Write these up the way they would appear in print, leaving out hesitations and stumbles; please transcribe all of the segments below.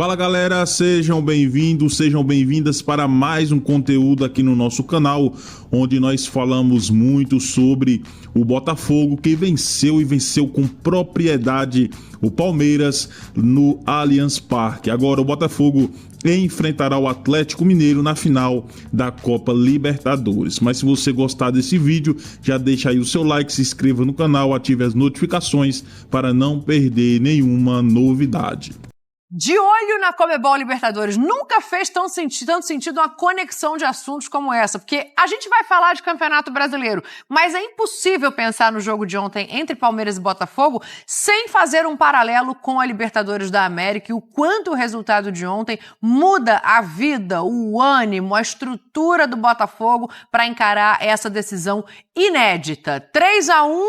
Fala galera, sejam bem-vindos, sejam bem-vindas para mais um conteúdo aqui no nosso canal, onde nós falamos muito sobre o Botafogo que venceu e venceu com propriedade o Palmeiras no Allianz Parque. Agora o Botafogo enfrentará o Atlético Mineiro na final da Copa Libertadores. Mas se você gostar desse vídeo, já deixa aí o seu like, se inscreva no canal, ative as notificações para não perder nenhuma novidade. De olho na Conmebol Libertadores, nunca fez tanto sentido uma conexão de assuntos como essa, porque a gente vai falar de Campeonato Brasileiro, mas é impossível pensar no jogo de ontem entre Palmeiras e Botafogo sem fazer um paralelo com a Libertadores da América e o quanto o resultado de ontem muda a vida, o ânimo, a estrutura do Botafogo para encarar essa decisão inédita. 3-1.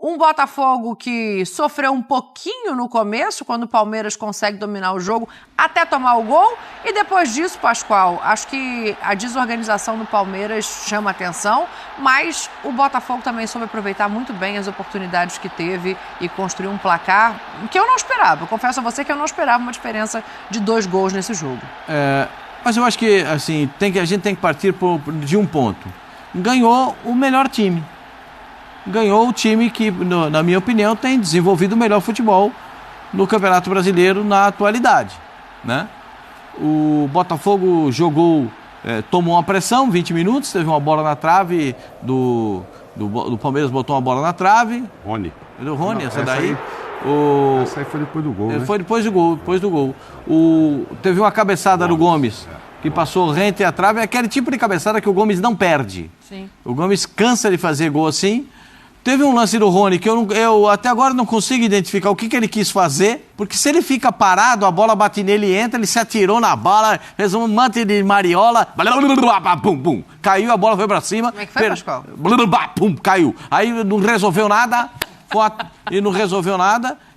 Um Botafogo que sofreu um pouquinho no começo, quando o Palmeiras consegue dominar o jogo, até tomar o gol. E depois disso, Pascoal, acho que a desorganização do Palmeiras chama atenção, mas o Botafogo também soube aproveitar muito bem as oportunidades que teve e construir um placar que eu não esperava. Eu confesso a você que eu não esperava uma diferença de 2 gols nesse jogo. Mas eu acho que assim, a gente tem que partir de um ponto. Ganhou o melhor time. Ganhou o time que, na minha opinião, tem desenvolvido o melhor futebol no Campeonato Brasileiro na atualidade, né? O Botafogo jogou, tomou uma pressão, 20 minutos, teve uma bola na trave, do Palmeiras botou uma bola na trave. Rony. Do Rony, Não, essa daí. Essa aí foi depois do gol, né? Foi depois do gol. Teve uma cabeçada do Gomes, que passou rente à trave, é aquele tipo de cabeçada que o Gomes não perde. Sim. O Gomes cansa de fazer gol assim. Teve um lance do Rony que eu até agora não consigo identificar o que ele quis fazer, porque se ele fica parado, a bola bate nele e entra, ele se atirou na bola, fez um mante de mariola, caiu, a bola foi pra cima. Como é que foi, Pascoal? Caiu. Aí não resolveu nada,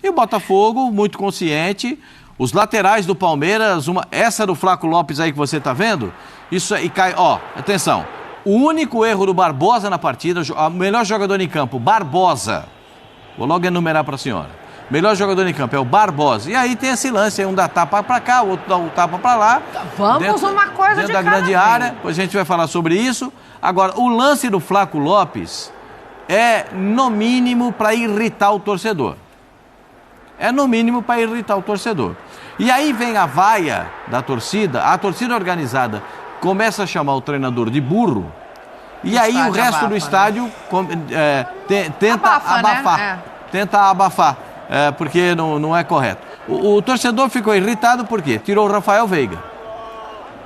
e o Botafogo, muito consciente, os laterais do Palmeiras, essa do Flaco Lopes aí que você tá vendo, isso aí cai, atenção. O único erro do Barbosa na partida, o melhor jogador em campo, Barbosa. Vou logo enumerar para a senhora. O melhor jogador em campo é o Barbosa. E aí tem esse lance, um dá tapa para cá, o outro dá um tapa para lá. Vamos uma coisa dentro de da cada grande vez. área, depois a gente vai falar sobre isso. Agora, o lance do Flaco Lopes é, no mínimo, para irritar o torcedor. E aí vem a vaia da torcida, a torcida organizada começa a chamar o treinador de burro, e aí o resto do estádio tenta abafar. Né? Tenta abafar, porque não é correto. O torcedor ficou irritado porque tirou o Rafael Veiga,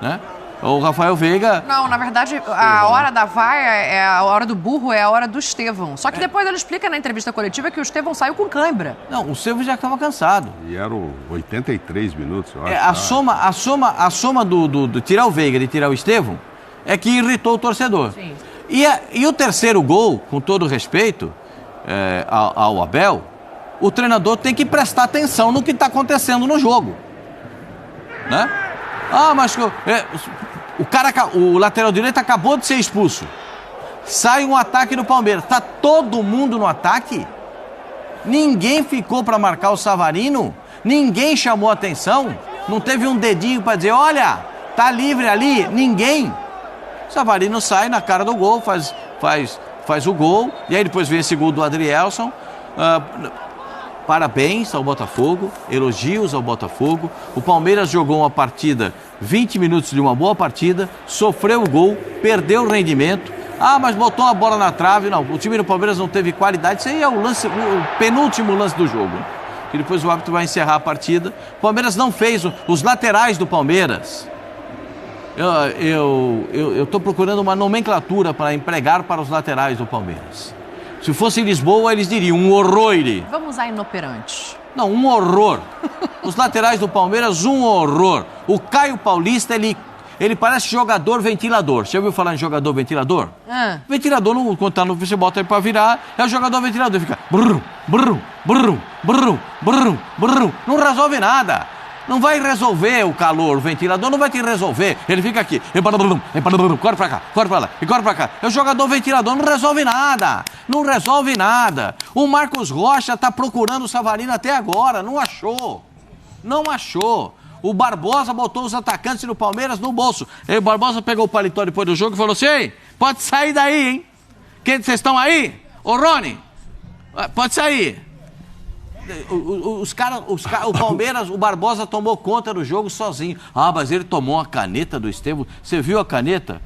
né? O Rafael Veiga... Não, na verdade, a hora da vaia, a hora do burro é a hora do Estevão. Só que depois ele explica na entrevista coletiva que o Estevão saiu com cãibra. Não, o Estevão já estava cansado. E eram 83 minutos, eu acho. A soma do tirar o Veiga e tirar o Estevão é que irritou o torcedor. Sim. E o terceiro gol, com todo respeito ao Abel, o treinador tem que prestar atenção no que está acontecendo no jogo, né? Mas o lateral direito acabou de ser expulso. Sai um ataque do Palmeiras. Tá todo mundo no ataque? Ninguém ficou para marcar o Savarino? Ninguém chamou atenção? Não teve um dedinho para dizer, olha, tá livre ali? Ninguém. O Savarino sai na cara do gol, faz o gol, e aí depois vem esse gol do Adrielson. Parabéns ao Botafogo, elogios ao Botafogo. O Palmeiras jogou uma partida, 20 minutos de uma boa partida, sofreu o gol, perdeu o rendimento. Mas botou a bola na trave. Não, o time do Palmeiras não teve qualidade. Isso aí é o penúltimo lance do jogo. E depois o árbitro vai encerrar a partida. O Palmeiras não fez, os laterais do Palmeiras. Eu estou procurando uma nomenclatura para empregar para os laterais do Palmeiras. Se fosse em Lisboa, eles diriam um horror. Vamos usar inoperante. Não, um horror. Os laterais do Palmeiras, um horror. O Caio Paulista, ele parece jogador ventilador. Você já ouviu falar em jogador ventilador? Ventilador, quando tá você bota ele pra virar, é o jogador ventilador. Ele fica brum, brum, brum, brum, brum, brum. Não resolve nada. Não vai resolver o calor, o ventilador não vai te resolver. Ele fica aqui, corre pra cá, corre pra lá, e corre pra cá. É o jogador ventilador, não resolve nada. Não resolve nada. O Marcos Rocha tá procurando o Savarino até agora, não achou. Não achou. O Barbosa botou os atacantes do Palmeiras no bolso. Aí o Barbosa pegou o paletó depois do jogo e falou assim: ei, pode sair daí, hein? Quem, vocês estão aí? Ô, Rony, pode sair. O Palmeiras, o Barbosa tomou conta do jogo sozinho. Ah, mas ele tomou a caneta do Estevão. Você viu a caneta?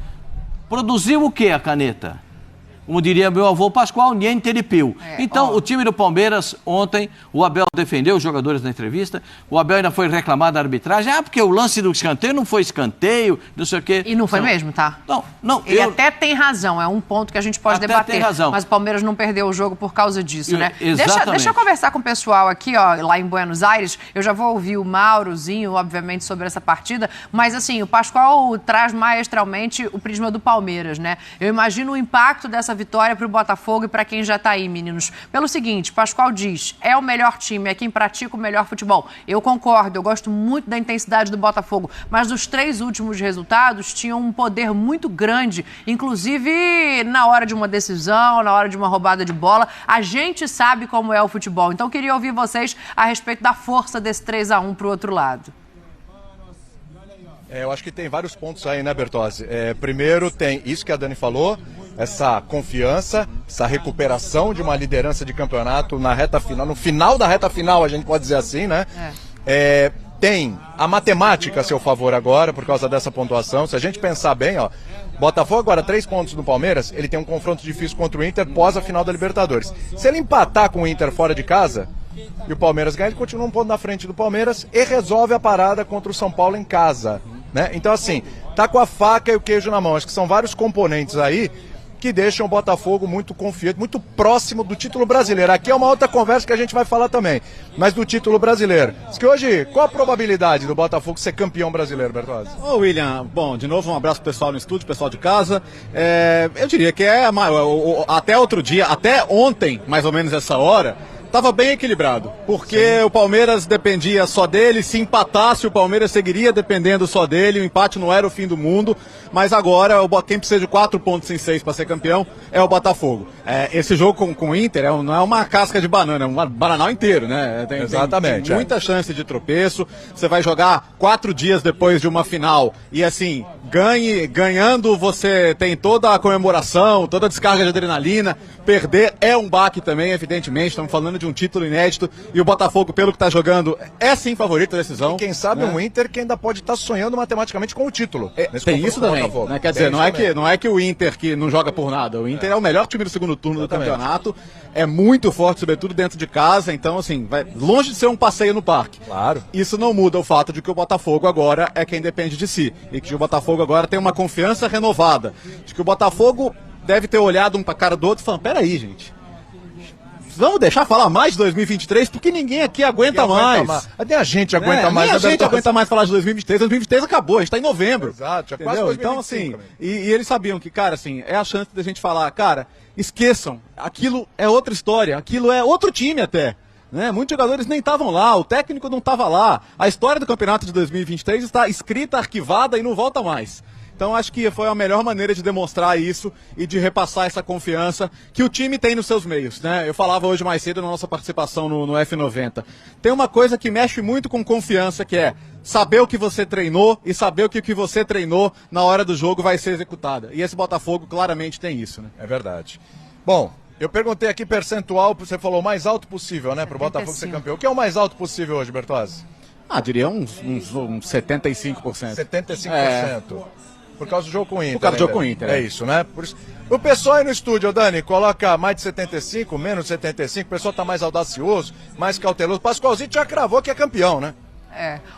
Produziu o quê a caneta? Como diria meu avô Pascoal, niente de pio. Então, o time do Palmeiras, ontem, o Abel defendeu os jogadores na entrevista, o Abel ainda foi reclamar da arbitragem, porque o lance do escanteio não foi escanteio, não sei o quê. E não foi mesmo, tá? Não. Ele até tem razão, é um ponto que a gente pode debater. Tem razão. Mas o Palmeiras não perdeu o jogo por causa disso, né? Exatamente. Deixa eu conversar com o pessoal aqui, ó, lá em Buenos Aires. Eu já vou ouvir o Maurozinho, obviamente, sobre essa partida, mas assim, o Pascoal traz maestralmente o prisma do Palmeiras, né? Eu imagino o impacto dessa vitória para o Botafogo e para quem já está aí, meninos. Pelo seguinte, Pascoal diz, é o melhor time, é quem pratica o melhor futebol. Eu concordo, eu gosto muito da intensidade do Botafogo, mas os 3 últimos resultados tinham um poder muito grande, inclusive na hora de uma decisão, na hora de uma roubada de bola. A gente sabe como é o futebol, então queria ouvir vocês a respeito da força desse 3-1 para o outro lado. Eu acho que tem vários pontos aí, né, Bertozzi? Primeiro tem isso que a Dani falou, essa confiança, essa recuperação de uma liderança de campeonato na reta final, no final da reta final, a gente pode dizer assim, né? Tem a matemática a seu favor agora, por causa dessa pontuação. Se a gente pensar bem, ó, Botafogo agora 3 pontos no Palmeiras, ele tem um confronto difícil contra o Inter pós a final da Libertadores. Se ele empatar com o Inter fora de casa e o Palmeiras ganha, ele continua um ponto na frente do Palmeiras e resolve a parada contra o São Paulo em casa, né? Então assim, tá com a faca e o queijo na mão. Acho que são vários componentes aí que deixam o Botafogo muito confiante, muito próximo do título brasileiro. Aqui é uma outra conversa que a gente vai falar também, mas do título brasileiro. Diz que hoje, qual a probabilidade do Botafogo ser campeão brasileiro, Bertozzi? Ô William, bom, de novo um abraço pro pessoal no estúdio, pessoal de casa. Eu diria que até outro dia, até ontem, mais ou menos essa hora, estava bem equilibrado, porque o Palmeiras dependia só dele, se empatasse o Palmeiras seguiria dependendo só dele, o empate não era o fim do mundo, mas agora quem precisa de 4 pontos em 6 para ser campeão é o Botafogo. Esse jogo com o Inter não é uma casca de banana, é um bananal inteiro, né? Exatamente. Tem muita chance de tropeço, você vai jogar 4 dias depois de uma final e assim, ganhando você tem toda a comemoração, toda a descarga de adrenalina, perder é um baque também, evidentemente, estamos falando de um título inédito e o Botafogo, pelo que está jogando, é sim favorito da decisão. E quem sabe um Inter que ainda pode estar sonhando matematicamente com o título. Tem isso também, né? Quer dizer, não é que o Inter que não joga por nada, o Inter é o melhor time do segundo turno do campeonato, é muito forte, sobretudo dentro de casa, então assim, vai longe de ser um passeio no parque. Claro. Isso não muda o fato de que o Botafogo agora é quem depende de si, e que o Botafogo agora tem uma confiança renovada, de que o Botafogo deve ter olhado um pra cara do outro e falando, peraí, gente, vamos deixar falar mais de 2023, porque ninguém aqui aguenta mais. Até a gente aguenta mais. Nem a gente aguenta mais falar de 2023. 2023 acabou, a gente tá em novembro. Exato, já quase 2025. Então, assim, e eles sabiam que, cara, assim, é a chance da gente falar, cara, esqueçam, aquilo é outra história, aquilo é outro time até. Né? Muitos jogadores nem estavam lá, o técnico não estava lá. A história do campeonato de 2023 está escrita, arquivada e não volta mais. Então acho que foi a melhor maneira de demonstrar isso e de repassar essa confiança que o time tem nos seus meios, né? Eu falava hoje mais cedo na nossa participação no F90. Tem uma coisa que mexe muito com confiança, que é saber o que você treinou e saber que o que você treinou na hora do jogo vai ser executada. E esse Botafogo claramente tem isso, né? É verdade. Bom, eu perguntei aqui percentual, você falou o mais alto possível, né? Para o Botafogo ser campeão. O que é o mais alto possível hoje, Bertozzi? Diria uns 75%. 75%. Por causa do jogo com o Inter. Por causa do jogo com o Inter. É isso, né? Por isso. O pessoal aí no estúdio, Dani, coloca mais de 75, menos de 75, o pessoal tá mais audacioso, mais cauteloso. O Pascoalzinho já cravou que é campeão, né?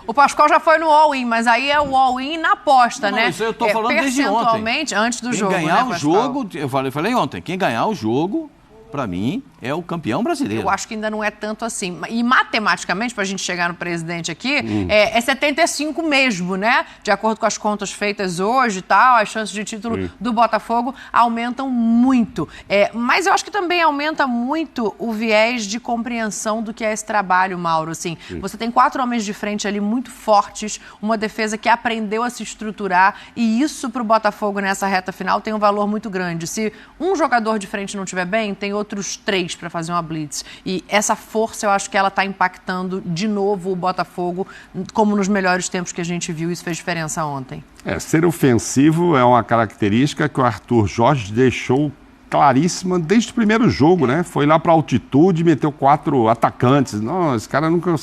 O Pascoal já foi no all-in, mas aí é o all-in na aposta, né? Isso eu tô falando desde ontem. Percentualmente, antes do jogo, Quem ganhar né, o jogo, eu falei ontem, quem ganhar o jogo, pra mim, é o campeão brasileiro. Eu acho que ainda não é tanto assim. E matematicamente, pra gente chegar no presidente aqui, é 75 mesmo, né? De acordo com as contas feitas hoje e tal, as chances de título do Botafogo aumentam muito. Mas eu acho que também aumenta muito o viés de compreensão do que é esse trabalho, Mauro. Assim, você tem 4 homens de frente ali muito fortes, uma defesa que aprendeu a se estruturar, e isso pro Botafogo nessa reta final tem um valor muito grande. Se um jogador de frente não estiver bem, tem outros 3 para fazer uma blitz. E essa força, eu acho que ela está impactando de novo o Botafogo, como nos melhores tempos que a gente viu. Isso fez diferença ontem. Ser ofensivo é uma característica que o Arthur Jorge deixou claríssima desde o primeiro jogo, né? Foi lá para a altitude, meteu 4 atacantes. Não, esse cara nunca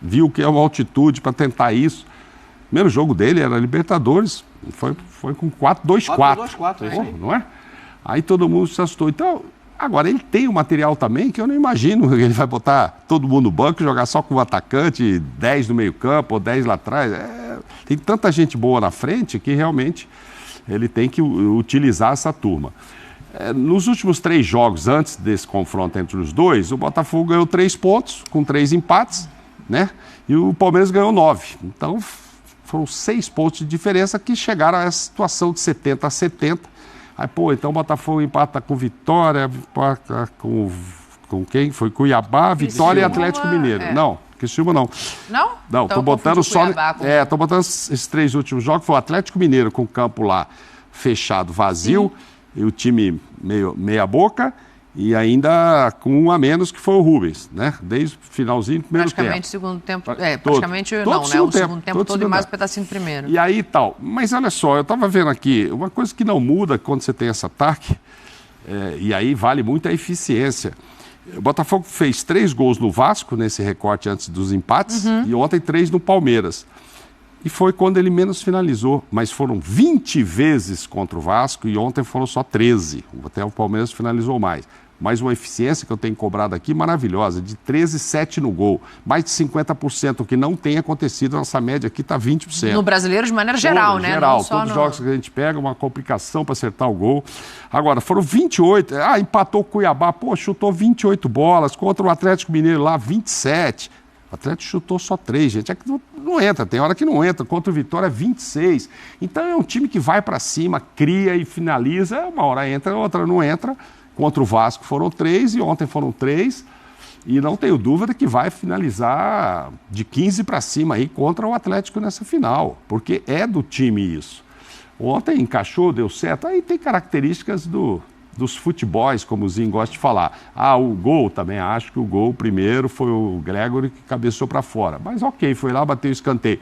viu o que é uma altitude para tentar isso. O primeiro jogo dele era Libertadores, foi com 4-2-4. 4-2-4, não é? Aí todo mundo se assustou. Então, agora ele tem um material também que eu não imagino que ele vai botar todo mundo no banco e jogar só com o atacante, 10 no meio campo ou 10 lá atrás. Tem tanta gente boa na frente que realmente ele tem que utilizar essa turma. Nos últimos 3 jogos, antes desse confronto entre os dois, o Botafogo ganhou 3 pontos, com 3 empates, né? E o Palmeiras ganhou 9. Então, foram 6 pontos de diferença que chegaram a essa situação de 70-70. Aí, então o Botafogo empata com Vitória, com quem? Foi Cuiabá, Vitória e Atlético Mineiro. Não, Criciúma não. Não? Não, tô botando só... tô botando esses 3 últimos jogos, foi o Atlético Mineiro com o campo lá fechado, vazio. Sim. E o time meia boca e ainda com um a menos que foi o Rubens, né? Desde o finalzinho do primeiro tempo. Praticamente segundo tempo, praticamente não, né? O segundo tempo todo e mais um pedacinho do primeiro. E aí tal. Mas olha só, eu estava vendo aqui, uma coisa que não muda quando você tem esse ataque, e aí vale muito a eficiência. O Botafogo fez 3 gols no Vasco, nesse recorte antes dos empates, e ontem 3 no Palmeiras. E foi quando ele menos finalizou, mas foram 20 vezes contra o Vasco e ontem foram só 13. Até o Palmeiras finalizou mais. Mas uma eficiência que eu tenho cobrado aqui maravilhosa, de 13,7 no gol. Mais de 50%, o que não tem acontecido. Nossa média aqui está 20%. No Brasileiro de maneira geral, né? Geral, todos os jogos que a gente pega, uma complicação para acertar o gol. Agora, foram 28. Empatou o Cuiabá, chutou 28 bolas. Contra o Atlético Mineiro lá, 27. O Atlético chutou só 3, gente. É que não entra, tem hora que não entra. Contra o Vitória, 26. Então é um time que vai para cima, cria e finaliza. Uma hora entra, outra não entra. Contra o Vasco foram 3 e ontem foram 3. E não tenho dúvida que vai finalizar de 15 para cima aí contra o Atlético nessa final. Porque é do time isso. Ontem encaixou, deu certo. Aí tem características dos futebols, como o Zinho gosta de falar. O gol também, acho que o gol primeiro foi o Gregory que cabeçou para fora. Mas ok, foi lá, bateu o escanteio.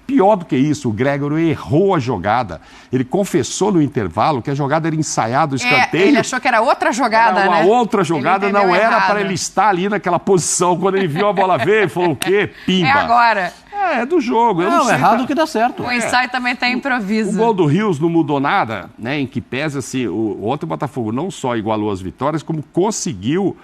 Pior do que isso, o Gregory errou a jogada. Ele confessou no intervalo que a jogada era ensaiada, o escanteio. Ele achou que era outra jogada, era uma outra jogada, ele não era errado. para ele estar ali naquela posição. Quando ele viu a bola ver, ele falou o quê? Pimba. É agora. É do jogo. Eu não sei, errado que dá certo. O ensaio também tem improviso. O gol do Rios não mudou nada, né? Em que pese, assim, ontem o Botafogo não só igualou as vitórias, como conseguiu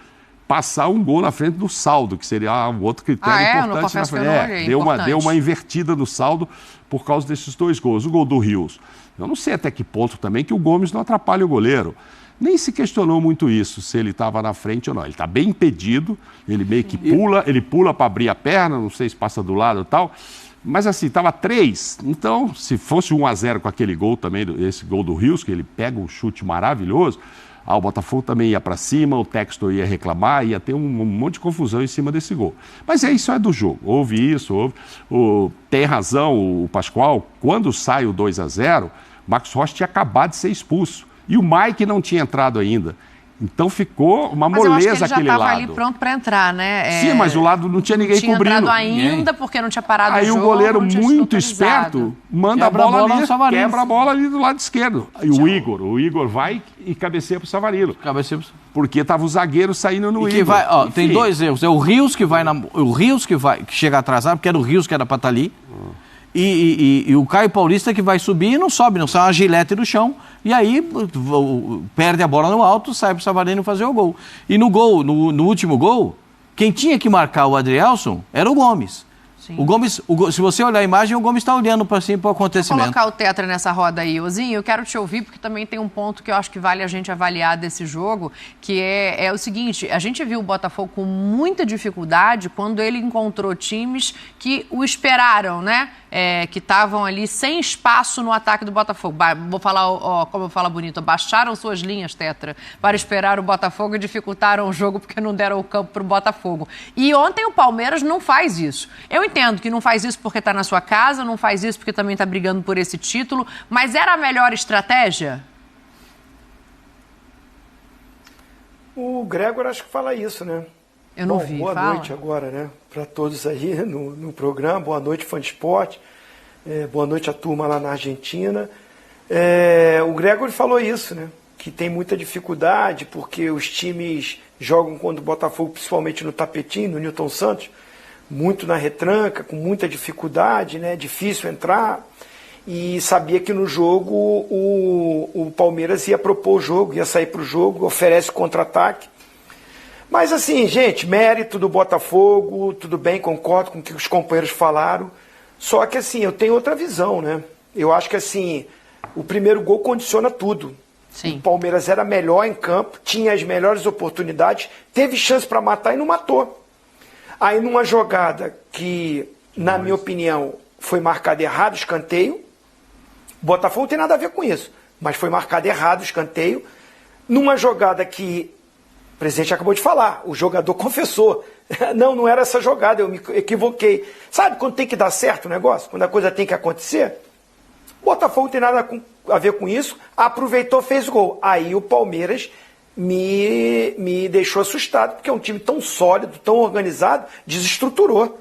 passar um gol na frente do saldo, que seria um outro critério importante na frente. Deu uma invertida no saldo por causa desses 2 gols. O gol do Rios. Eu não sei até que ponto também que o Gomes não atrapalha o goleiro. Nem se questionou muito isso, se ele estava na frente ou não. Ele está bem impedido, ele meio que pula para abrir a perna, não sei se passa do lado e tal. Mas assim, estava 3. Então, se fosse 1-0 com aquele gol também, esse gol do Rios, que ele pega um chute maravilhoso, o Botafogo também ia para cima, o Textor ia reclamar, ia ter um monte de confusão em cima desse gol. Mas isso é do jogo, houve isso, tem razão o Pascoal, quando sai o 2-0, Marcos Rocha tinha acabado de ser expulso e o Mike não tinha entrado ainda. Então ficou uma moleza aquele lado. Mas eu acho que ele já estava ali pronto para entrar, né? Sim, mas o lado não tinha ninguém cobrindo. Não tinha entrado ainda, porque não tinha parado o jogo. Aí o goleiro, muito esperto, manda a bola ali, quebra a bola ali do lado esquerdo. E o Igor vai e cabeceia pro Savarino. Porque tava o zagueiro saindo no Igor. Tem 2 erros. É o Rios que vai que chega atrasado, porque era o Rios que era para estar ali. E o Caio Paulista que vai subir e não sobe, não sai uma gilete do chão. E aí perde a bola no alto, sai para o Savarino fazer o gol. E no último gol, quem tinha que marcar o Adrielson era o Gomes. Sim. O Gomes, se você olhar a imagem, o Gomes está olhando para cima para o acontecimento. Vou colocar o Tetra nessa roda aí, Ozinho. Eu quero te ouvir, porque também tem um ponto que eu acho que vale a gente avaliar desse jogo, que é o seguinte: a gente viu o Botafogo com muita dificuldade quando ele encontrou times que o esperaram, né? Que estavam ali sem espaço no ataque do Botafogo. Vou falar, como eu falo bonito, baixaram suas linhas, Tetra, para esperar o Botafogo e dificultaram o jogo porque não deram o campo para o Botafogo. E ontem o Palmeiras não faz isso. Eu entendo que não faz isso porque está na sua casa, não faz isso porque também está brigando por esse título, mas era a melhor estratégia? O Gregor acho que fala isso, né? Eu não vi. Boa Fala. noite agora, né? Para todos aí no programa. Boa noite, fã de esporte. Boa noite a turma lá na Argentina. O Gregor falou isso, né? Que tem muita dificuldade porque os times jogam contra o Botafogo, principalmente no tapetinho, no Newton Santos, muito na retranca, com muita dificuldade, né? Difícil entrar. E sabia que no jogo o Palmeiras ia propor o jogo, ia sair para o jogo, oferece contra-ataque. Mas assim, gente, mérito do Botafogo, tudo bem, concordo com o que os companheiros falaram. Só que assim, eu tenho outra visão, né? Eu acho que assim, o primeiro gol condiciona tudo. Sim. O Palmeiras era melhor em campo, tinha as melhores oportunidades, teve chance para matar e não matou. Aí numa jogada que, na minha opinião, foi marcado errado o escanteio, o Botafogo não tem nada a ver com isso, mas foi marcado errado o escanteio, numa jogada que o presidente acabou de falar, o jogador confessou, não era essa jogada, eu me equivoquei. Sabe quando tem que dar certo o negócio? Quando a coisa tem que acontecer? O Botafogo não tem nada a ver com isso, aproveitou, fez o gol. Aí o Palmeiras me deixou assustado, porque é um time tão sólido, tão organizado, desestruturou.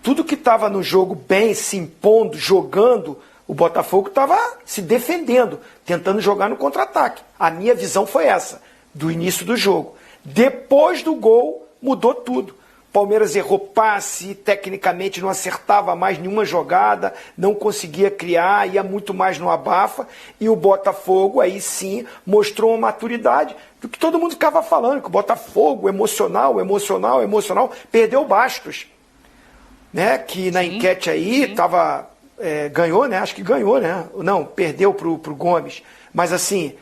Tudo que estava no jogo bem, se impondo, jogando, o Botafogo estava se defendendo, tentando jogar no contra-ataque. A minha visão foi essa, do início do jogo. Depois do gol, mudou tudo. Palmeiras errou passe, tecnicamente não acertava mais nenhuma jogada, não conseguia criar, ia muito mais no abafa, e o Botafogo aí sim mostrou uma maturidade do que todo mundo ficava falando, que o Botafogo emocional, perdeu o Bastos, né? Que na enquete aí estava ganhou, né? Acho que ganhou, né? Não, perdeu pro Gomes, mas assim,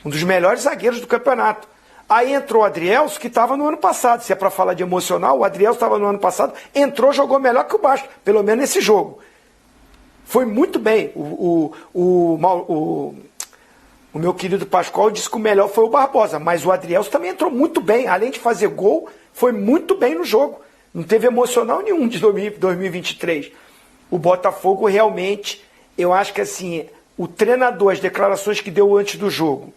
um dos melhores zagueiros do campeonato. Aí entrou o Adrielso, que estava no ano passado. Se é para falar de emocional, o Adrielso estava no ano passado, entrou, jogou melhor que o Bastos, pelo menos nesse jogo. Foi muito bem. O meu querido Pascoal disse que o melhor foi o Barbosa, mas o Adrielso também entrou muito bem. Além de fazer gol, foi muito bem no jogo. Não teve emocional nenhum de 2023. O Botafogo realmente, eu acho que assim, o treinador, as declarações que deu antes do jogo,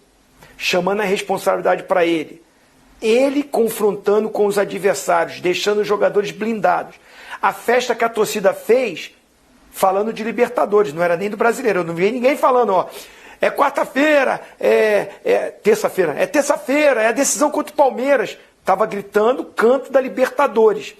chamando a responsabilidade para ele confrontando com os adversários, deixando os jogadores blindados. A festa que a torcida fez, falando de Libertadores, não era nem do Brasileiro, eu não vi ninguém falando, ó, é quarta-feira, é terça-feira, é a decisão contra o Palmeiras. Estava gritando canto da Libertadores.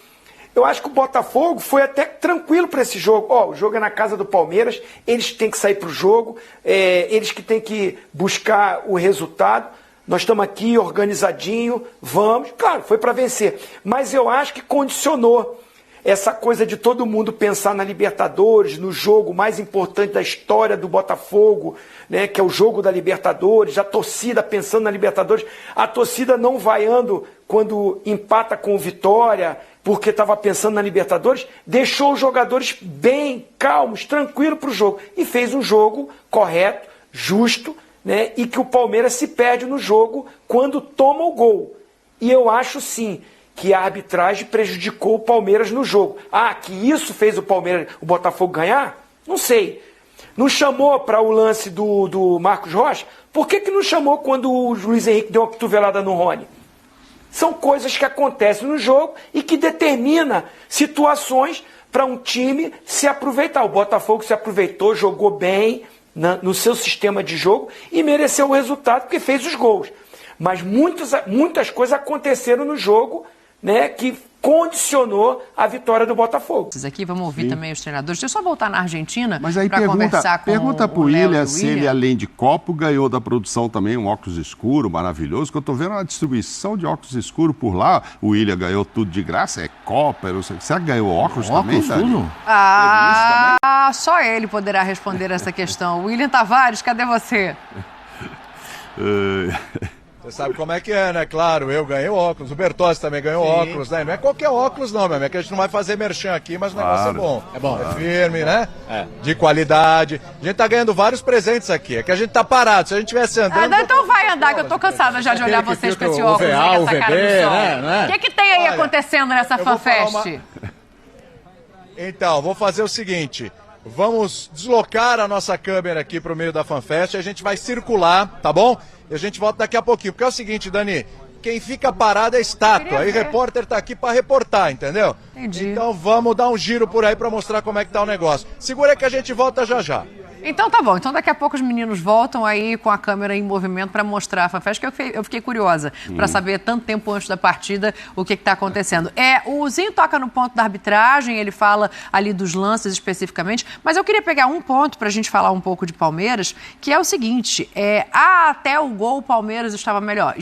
Eu acho que o Botafogo foi até tranquilo para esse jogo. Ó, o jogo é na casa do Palmeiras, eles que têm que sair para o jogo, eles que têm que buscar o resultado. Nós estamos aqui organizadinho, vamos. Claro, foi para vencer. Mas eu acho que condicionou essa coisa de todo mundo pensar na Libertadores, no jogo mais importante da história do Botafogo, né, que é o jogo da Libertadores, a torcida pensando na Libertadores, a torcida não vaiando quando empata com o Vitória, porque estava pensando na Libertadores, deixou os jogadores bem calmos, tranquilos para o jogo, e fez um jogo correto, justo, né, e que o Palmeiras se perde no jogo quando toma o gol. E eu acho sim que a arbitragem prejudicou o Palmeiras no jogo. Ah, que isso fez o Botafogo ganhar? Não sei. Não chamou para o lance do Marcos Rocha? Por que não chamou quando o Luiz Henrique deu uma cotovelada no Rony? São coisas que acontecem no jogo e que determinam situações para um time se aproveitar. O Botafogo se aproveitou, jogou bem no seu sistema de jogo e mereceu o resultado porque fez os gols. Mas muitas coisas aconteceram no jogo, né, que condicionou a vitória do Botafogo. Aqui vamos ouvir também os treinadores. Deixa eu só voltar na Argentina para conversar com pergunta pro o William se ele, além de copo, ganhou da produção também um óculos escuro maravilhoso, que eu estou vendo uma distribuição de óculos escuros por lá. O William ganhou tudo de graça, é copa, eu não sei. Será que ganhou óculos também, Dani? Só ele poderá responder essa questão. William Tavares, cadê você? Você sabe como é que é, né? Claro, eu ganhei óculos, o Bertozzi também ganhou óculos, né? Não é qualquer óculos não, meu amigo, que a gente não vai fazer merchan aqui, mas o negócio é bom. É bom. É firme, né? É. De qualidade. A gente tá ganhando vários presentes aqui, é que a gente tá parado, se a gente tivesse andando... Então vai andar, que eu tô cansada já de olhar vocês com esse óculos, com essa cara do sol. Né? O que tem aí acontecendo nessa FanFest? Então, vou fazer o seguinte... Vamos deslocar a nossa câmera aqui para o meio da FanFest e a gente vai circular, tá bom? E a gente volta daqui a pouquinho. Porque é o seguinte, Dani, quem fica parado é estátua. Aí repórter tá aqui para reportar, entendeu? Entendi. Então vamos dar um giro por aí para mostrar como é que tá o negócio. Segura que a gente volta já já. Então tá bom, então daqui a pouco os meninos voltam aí com a câmera em movimento para mostrar a FanFest, que eu fiquei curiosa para saber tanto tempo antes da partida o que está acontecendo. O Zinho toca no ponto da arbitragem, ele fala ali dos lances especificamente, mas eu queria pegar um ponto para a gente falar um pouco de Palmeiras, que é o seguinte, até o gol o Palmeiras estava melhor,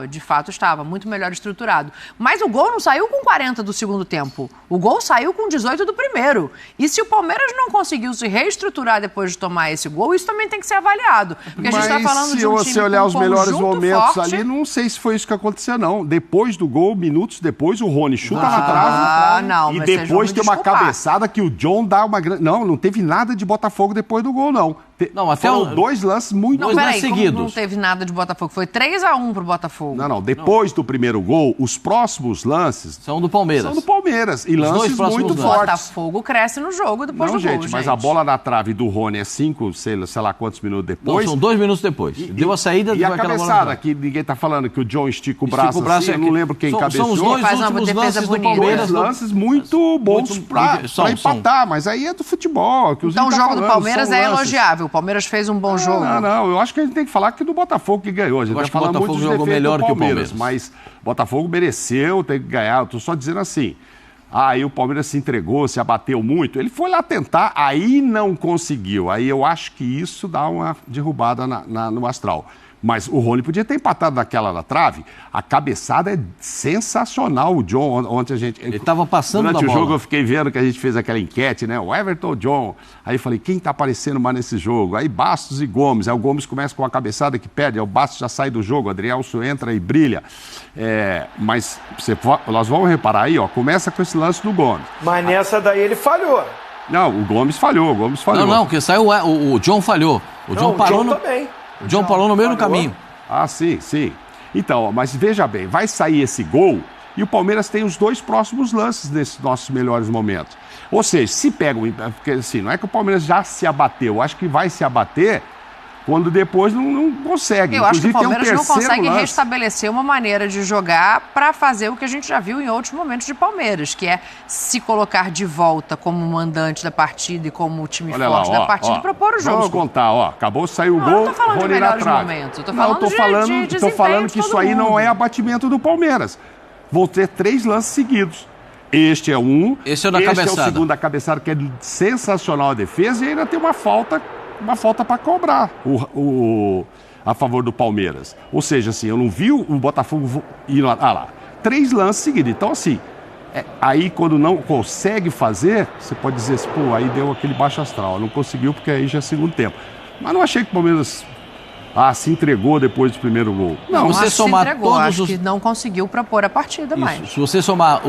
de fato estava, muito melhor estruturado, mas o gol não saiu com 40 do segundo tempo, o gol saiu com 18 do primeiro, e se o Palmeiras não conseguiu se reestruturar depois de tomar esse gol, isso também tem que ser avaliado. Porque a gente está falando de um time se olhar com os melhores momentos forte. ali, não sei se foi isso que aconteceu, não. Depois do gol, minutos depois, o Rony chuta na trave. Não, e mas depois tem uma cabeçada que o John dá uma grande... Não teve nada de Botafogo depois do gol, não. Não, até foram dois lances muito... Não, dois peraí, lances seguidos. não teve nada de Botafogo? Foi 3-1 pro Botafogo. Não, depois do primeiro gol, os próximos lances... São do Palmeiras. São do Palmeiras. E lances muito O fortes. Botafogo cresce no jogo depois do gol, mas a bola na trave do Rony é 5, sei lá quantos minutos depois. Não, são 2 minutos depois. Deu a saída... E a aquela cabeçada, bola que ninguém tá falando que o John estica o braço assim, eu não lembro quem cabeçou. São os dois Faz uma últimos defesa lances bonita. do Palmeiras. Dois lances muito bons pra empatar, mas aí é do futebol. Que Então o jogo do Palmeiras é elogiável. O Palmeiras fez um bom jogo. Não, eu acho que a gente tem que falar que do Botafogo que ganhou. A gente vai falar muito dos defeitos melhor do Palmeiras, que o Palmeiras. Mas o Botafogo mereceu, tem que ganhar. Eu tô só dizendo assim, aí o Palmeiras se entregou, se abateu muito. Ele foi lá tentar, aí não conseguiu. Aí eu acho que isso dá uma derrubada no astral. Mas o Rony podia ter empatado naquela na trave. A cabeçada é sensacional. O John, ontem a gente... Ele estava passando da bola. Durante o jogo eu fiquei vendo que a gente fez aquela enquete, né? O Everton ou John. Aí eu falei, quem tá aparecendo mais nesse jogo? Aí Bastos e Gomes. Aí o Gomes começa com a cabeçada que perde. Aí o Bastos já sai do jogo. O Adrielso entra e brilha. Mas nós vamos reparar aí, ó. Começa com esse lance do Gomes. Mas nessa daí ele falhou. Não, o Gomes falhou. Não, que saiu o John falhou. O John parou o John também. O John parou no meio do caminho. Ah, sim. Então, mas veja bem, vai sair esse gol e o Palmeiras tem os 2 próximos lances nesses nossos melhores momentos. Ou seja, se pega porque assim, não é que o Palmeiras já se abateu, acho que vai se abater quando depois não consegue. Eu acho que o Palmeiras não consegue lance. restabelecer uma maneira de jogar para fazer o que a gente já viu em outros momentos de Palmeiras, que é se colocar de volta como mandante da partida e como time forte da partida e propor o jogo. Vamos contar, acabou de sair o gol, eu não tô falando Rony de na melhores trave. momentos, eu tô tô falando que isso aí não é abatimento do Palmeiras. Vou ter 3 lances seguidos. Este é um. Esse é o da cabeçada. Este é o segundo da cabeçada, que é sensacional a defesa, e ainda tem uma falta para cobrar a favor do Palmeiras. Ou seja, assim, eu não vi o Botafogo ir lá. 3 lances seguidos. Então, assim, aí quando não consegue fazer, você pode dizer assim, pô, aí deu aquele baixo astral. Não conseguiu porque aí já é segundo tempo. Mas não achei que o Palmeiras se entregou depois do primeiro gol. Não, você somar se entregou, todos acho que não conseguiu propor a partida mais. Se você somar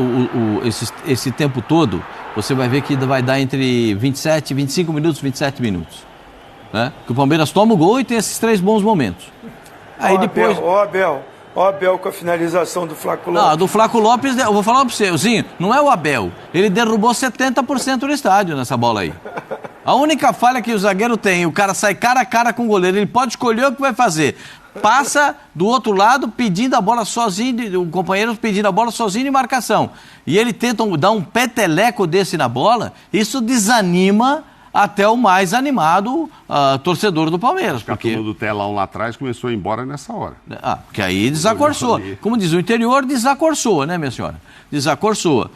esse tempo todo, você vai ver que vai dar entre 25 minutos e 27 minutos. Né? Que o Palmeiras toma o gol e tem esses 3 bons momentos. Aí depois... Abel com a finalização do Flaco Lopes. Não, do Flaco Lopes, eu vou falar pra você, Zinho, não é o Abel. Ele derrubou 70% do estádio nessa bola aí. A única falha que o zagueiro tem, o cara sai cara a cara com o goleiro, ele pode escolher o que vai fazer. Passa do outro lado pedindo a bola sozinho, o companheiro pedindo a bola sozinho em marcação. E ele tenta dar um peteleco desse na bola, isso desanima até o mais animado torcedor do Palmeiras. Porque a turma do telão lá atrás começou a ir embora nessa hora. Porque aí desacorçou. Como diz o interior, desacorçou, né, minha senhora? Desacorçou.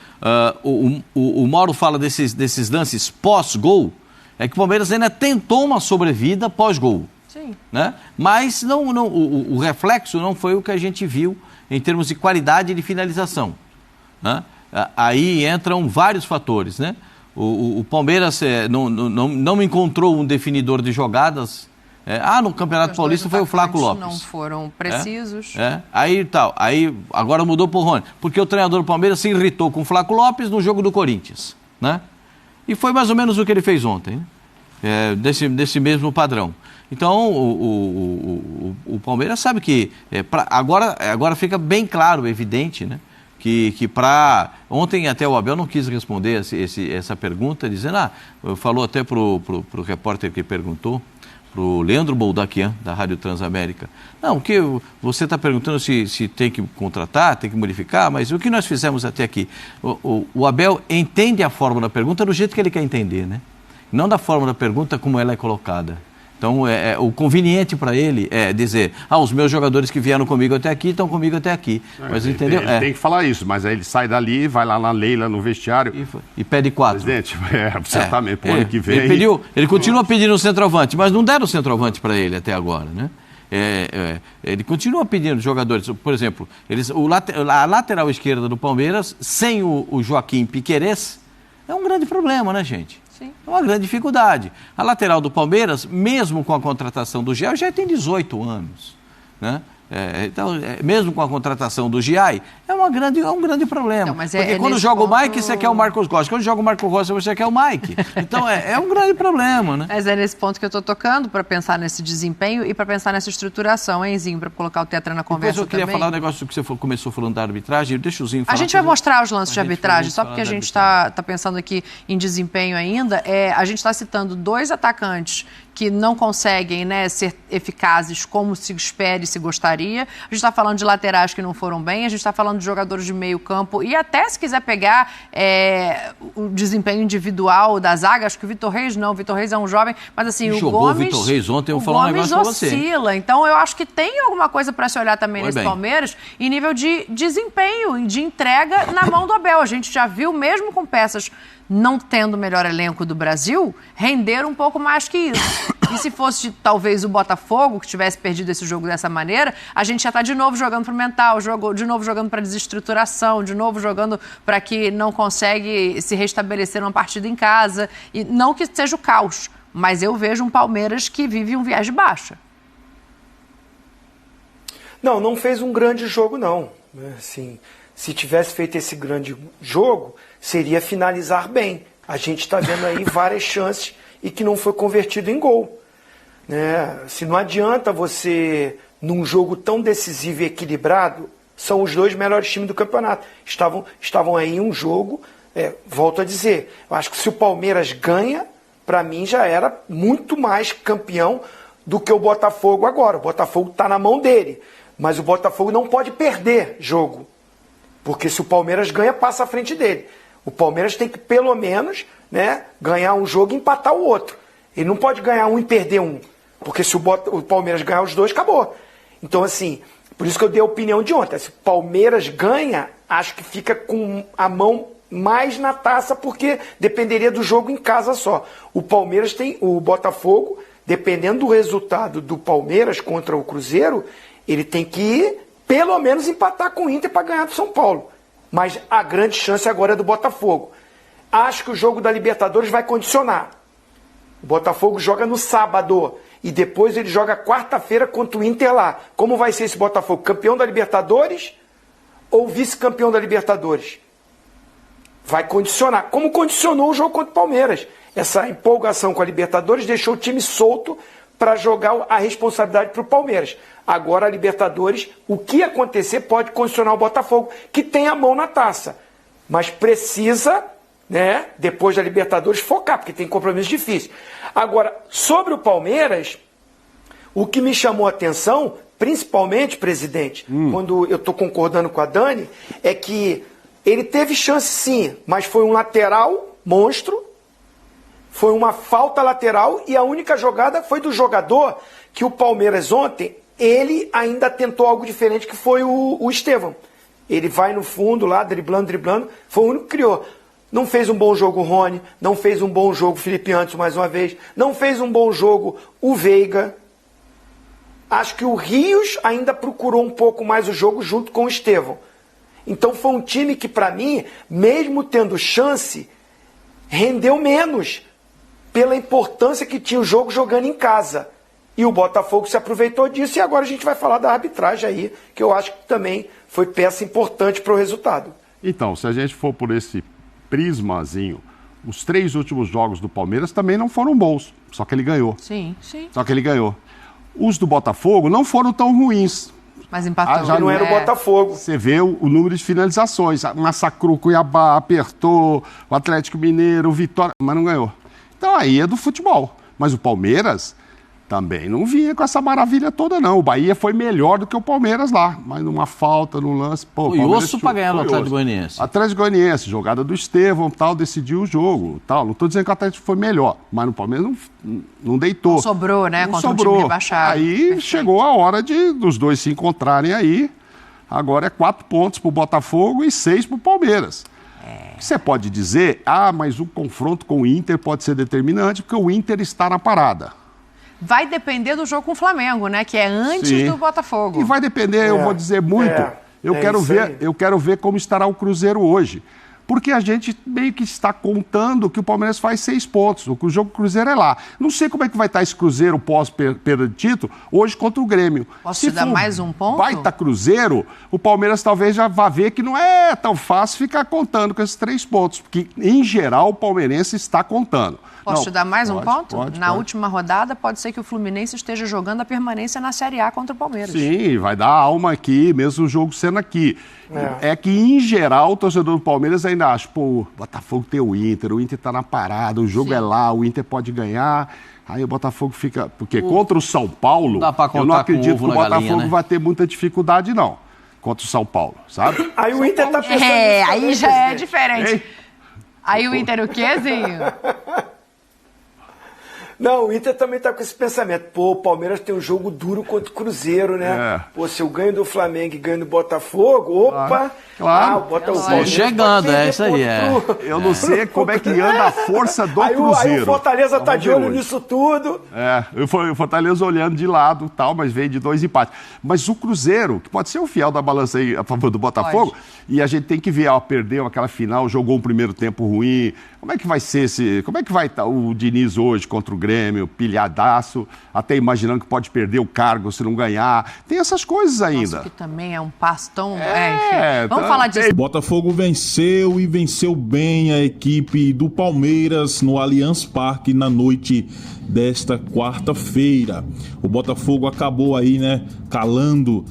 O Mauro fala desses lances pós-gol, é que o Palmeiras ainda tentou uma sobrevida pós-gol. Sim. Né? Mas o reflexo não foi o que a gente viu em termos de qualidade de finalização. Né? Aí entram vários fatores, né? O Palmeiras não encontrou um definidor de jogadas. No Campeonato Paulista foi o Flaco Lopes. Não foram precisos. Aí agora mudou para o Rony. Porque o treinador do Palmeiras se irritou com o Flaco Lopes no jogo do Corinthians. Né? E foi mais ou menos o que ele fez ontem. Desse mesmo padrão. Então, o Palmeiras sabe que... agora fica bem claro, evidente, né? Que para... Ontem até o Abel não quis responder essa pergunta, dizendo, falou até pro repórter que perguntou, o Leandro Boldaquian, da Rádio Transamérica. Não, o que você está perguntando se tem que contratar, tem que modificar, mas o que nós fizemos até aqui? O Abel entende a forma da pergunta do jeito que ele quer entender, né? Não da forma da pergunta como ela é colocada. Então, o conveniente para ele é dizer, os meus jogadores que vieram comigo até aqui estão comigo até aqui. Mas entendeu? Ele tem que falar isso, mas aí ele sai dali, vai lá na Leila, no vestiário. E pede 4. Presidente, certamente, pro ano que vem. Ele continua pedindo o centroavante, mas não deram o centroavante para ele até agora, né? Ele continua pedindo jogadores, por exemplo, a lateral esquerda do Palmeiras, sem o Joaquim Piquerez, é um grande problema, né, gente? Sim. É uma grande dificuldade. A lateral do Palmeiras, mesmo com a contratação do Giai, já tem 18 anos, né? Então, mesmo com a contratação do Giai, é um grande problema. Não, porque quando joga o Mike, você quer o Marcos Rossi. Quando joga o Marcos Rossi, você quer o Mike. Então, é um grande problema, né? Mas é nesse ponto que eu estou tocando, para pensar nesse desempenho e para pensar nessa estruturação, hein, Zinho? Para colocar o Tetra na conversa. Depois eu queria falar um negócio que você começou falando da arbitragem. Deixa o Zinho falar. A gente vai mostrar os lances de arbitragem, só porque a gente está pensando aqui em desempenho ainda. A gente está citando 2 atacantes que não conseguem, né, ser eficazes como se espera e se gostaria. A gente está falando de laterais que não foram bem, a gente está falando de jogadores de meio campo e até se quiser pegar o desempenho individual da zaga, acho que o Vitor Reis não, o Vitor Reis é um jovem, mas assim, o Gomes... o Vitor Reis ontem, eu vou falar um negócio pra você. Oscila, então eu acho que tem alguma coisa para se olhar também nesse bem. Palmeiras em nível de desempenho, de entrega na mão do Abel. A gente já viu, mesmo com peças não tendo o melhor elenco do Brasil, render um pouco mais que isso. E se fosse talvez o Botafogo, que tivesse perdido esse jogo dessa maneira, a gente já está de novo jogando para o mental, de novo jogando para desestruturação, de novo jogando para que não consegue se restabelecer numa partida em casa. E não que seja o caos, mas eu vejo um Palmeiras que vive um viés de baixa. Não fez um grande jogo, não. Assim, se tivesse feito esse grande jogo, seria finalizar bem. A gente está vendo aí várias chances e que não foi convertido em gol. Né? Se não adianta você, num jogo tão decisivo e equilibrado, são os 2 melhores times do campeonato. Estavam aí em um jogo, volto a dizer, eu acho que se o Palmeiras ganha, para mim já era muito mais campeão do que o Botafogo agora. O Botafogo está na mão dele, mas o Botafogo não pode perder jogo. Porque se o Palmeiras ganha, passa à frente dele. O Palmeiras tem que, pelo menos, né, ganhar um jogo e empatar o outro. Ele não pode ganhar um e perder um. Porque se o Palmeiras ganhar os 2, acabou. Então, assim, por isso que eu dei a opinião de ontem. Se o Palmeiras ganha, acho que fica com a mão mais na taça, porque dependeria do jogo em casa só. O Palmeiras tem, o Botafogo, dependendo do resultado do Palmeiras contra o Cruzeiro, ele tem que pelo menos empatar com o Inter para ganhar do São Paulo. Mas a grande chance agora é do Botafogo. Acho que o jogo da Libertadores vai condicionar. O Botafogo joga no sábado e depois ele joga quarta-feira contra o Inter lá. Como vai ser esse Botafogo? Campeão da Libertadores ou vice-campeão da Libertadores? Vai condicionar. Como condicionou o jogo contra o Palmeiras. Essa empolgação com a Libertadores deixou o time solto para jogar a responsabilidade para o Palmeiras. Agora a Libertadores, o que acontecer pode condicionar o Botafogo, que tem a mão na taça. Mas precisa, né, depois da Libertadores, focar, porque tem compromissos difíceis. Agora, sobre o Palmeiras, o que me chamou a atenção, principalmente, presidente, quando eu estou concordando com a Dani, é que ele teve chance sim, mas foi um lateral monstro, foi uma falta lateral e a única jogada foi do jogador que o Palmeiras ontem, ele ainda tentou algo diferente, que foi o Estevão. Ele vai no fundo lá, driblando, foi o único que criou. Não fez um bom jogo o Rony, não fez um bom jogo o Felipe Anderson mais uma vez, não fez um bom jogo o Veiga. Acho que o Rios ainda procurou um pouco mais o jogo junto com o Estevão. Então foi um time que, para mim, mesmo tendo chance, rendeu menos pela importância que tinha o jogo jogando em casa. E o Botafogo se aproveitou disso e agora a gente vai falar da arbitragem aí, que eu acho que também foi peça importante para o resultado. Então, se a gente for por esse prismazinho, os 3 últimos jogos do Palmeiras também não foram bons, só que ele ganhou. Sim. Só que ele ganhou. Os do Botafogo não foram tão ruins. Mas empatou. Já não era o Botafogo. Você vê o número de finalizações. Massacrou o Cuiabá, apertou o Atlético Mineiro, o Vitória, mas não ganhou. Então aí é do futebol. Mas o Palmeiras Também não vinha com essa maravilha toda, não. O Bahia foi melhor do que o Palmeiras lá, mas numa falta, num lance... Pô, Foi osso pra ganhar no Atlético Goianiense. Atlético Goianiense, jogada do Estevão, tal, decidiu o jogo, tal. Não estou dizendo que o Atlético foi melhor, mas no Palmeiras não deitou. Não sobrou, né? Não contra sobrou. Um time rebaixado. Aí Perfeito. chegou a hora dos dois se encontrarem aí. Agora é 4 pontos pro Botafogo e 6 pro Palmeiras. Você pode dizer, mas o confronto com o Inter pode ser determinante, porque o Inter está na parada. Vai depender do jogo com o Flamengo, né? Que é antes do Botafogo. E vai depender, eu vou dizer muito. Eu quero ver como estará o Cruzeiro hoje. Porque a gente meio que está contando que o Palmeiras faz 6 pontos, o jogo do Cruzeiro é lá. Não sei como é que vai estar esse Cruzeiro pós-perda de título hoje contra o Grêmio. Posso te dar mais um ponto? Baita Cruzeiro, o Palmeiras talvez já vá ver que não é tão fácil ficar contando com esses 3 pontos, porque em geral o palmeirense está contando. Posso te dar mais um ponto? Pode. Última rodada, pode ser que o Fluminense esteja jogando a permanência na Série A contra o Palmeiras. Sim, vai dar alma aqui, mesmo o jogo sendo aqui. É que, em geral, o torcedor do Palmeiras ainda acha, o Botafogo tem o Inter tá na parada, o jogo é lá, o Inter pode ganhar. Aí o Botafogo fica... Porque contra o São Paulo, eu não acredito que o Botafogo vai ter muita dificuldade, não. Contra o São Paulo, sabe? Aí o Inter tá pensando... aí já é diferente. Ei. Aí o Inter o quê, Zinho? Não, o Inter também tá com esse pensamento. Pô, o Palmeiras tem um jogo duro contra o Cruzeiro, né? Pô, se eu ganho do Flamengo e ganho do Botafogo, opa! Claro. O Botafogo chegando, isso aí. Eu não sei como é que anda a força do Cruzeiro. Aí o Fortaleza tá de olho nisso tudo. O Fortaleza olhando de lado e tal, mas veio de 2 empates. Mas o Cruzeiro, que pode ser o fiel da balança aí a favor do Botafogo, e a gente tem que ver, perdeu aquela final, jogou um primeiro tempo ruim. Como é que vai ser como é que vai estar o Diniz hoje contra o Grêmio, pilhadaço, até imaginando que pode perder o cargo se não ganhar. Tem essas coisas ainda. Nossa, que também é um passo tão... enfim. Vamos falar disso. O Botafogo venceu e venceu bem a equipe do Palmeiras no Allianz Parque na noite desta quarta-feira. O Botafogo acabou aí, calando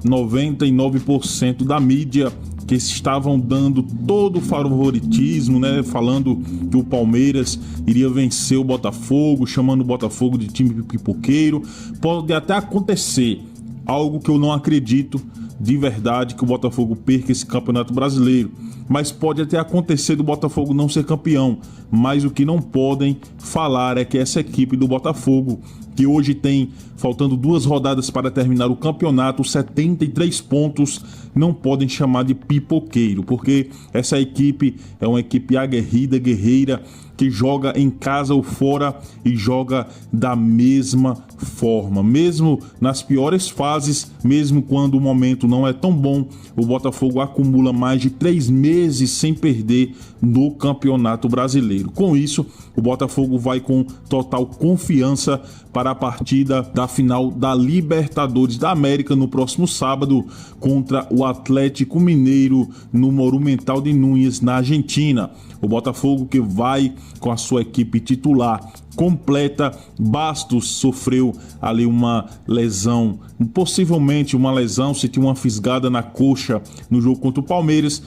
99% da mídia que estavam dando todo o favoritismo, falando que o Palmeiras iria vencer o Botafogo, chamando o Botafogo de time pipoqueiro. Pode até acontecer algo que eu não acredito de verdade, que o Botafogo perca esse Campeonato Brasileiro, mas pode até acontecer do Botafogo não ser campeão. Mas o que não podem falar é que essa equipe do Botafogo, que hoje tem, faltando 2 rodadas para terminar o campeonato, 73 pontos, não podem chamar de pipoqueiro, porque essa equipe é uma equipe aguerrida, guerreira, que joga em casa ou fora e joga da mesma forma. Mesmo nas piores fases, mesmo quando o momento não é tão bom, o Botafogo acumula mais de 3 meses sem perder no Campeonato Brasileiro. Com isso, o Botafogo vai com total confiança para a partida da final da Libertadores da América no próximo sábado contra o Atlético Mineiro no Monumental de Núñez, na Argentina. O Botafogo, que vai com a sua equipe titular completa. Bastos sofreu ali uma lesão, possivelmente uma lesão, sentiu uma fisgada na coxa no jogo contra o Palmeiras.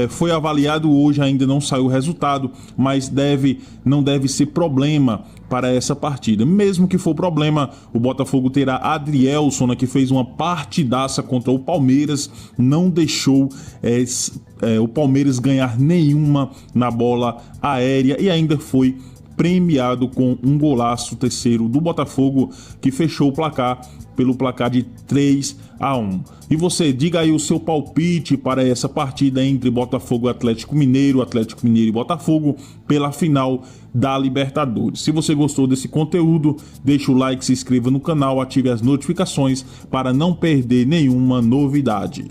Foi avaliado hoje, ainda não saiu o resultado, mas não deve ser problema para essa partida. Mesmo que for problema, o Botafogo terá Adrielson, que fez uma partidaça contra o Palmeiras, não deixou o Palmeiras ganhar nenhuma na bola aérea e ainda foi premiado com um golaço terceiro do Botafogo, que fechou o placar pelo placar de 3-1. E você, diga aí o seu palpite para essa partida entre Botafogo e Atlético Mineiro e Botafogo pela final da Libertadores. Se você gostou desse conteúdo, deixa o like, se inscreva no canal, ative as notificações para não perder nenhuma novidade.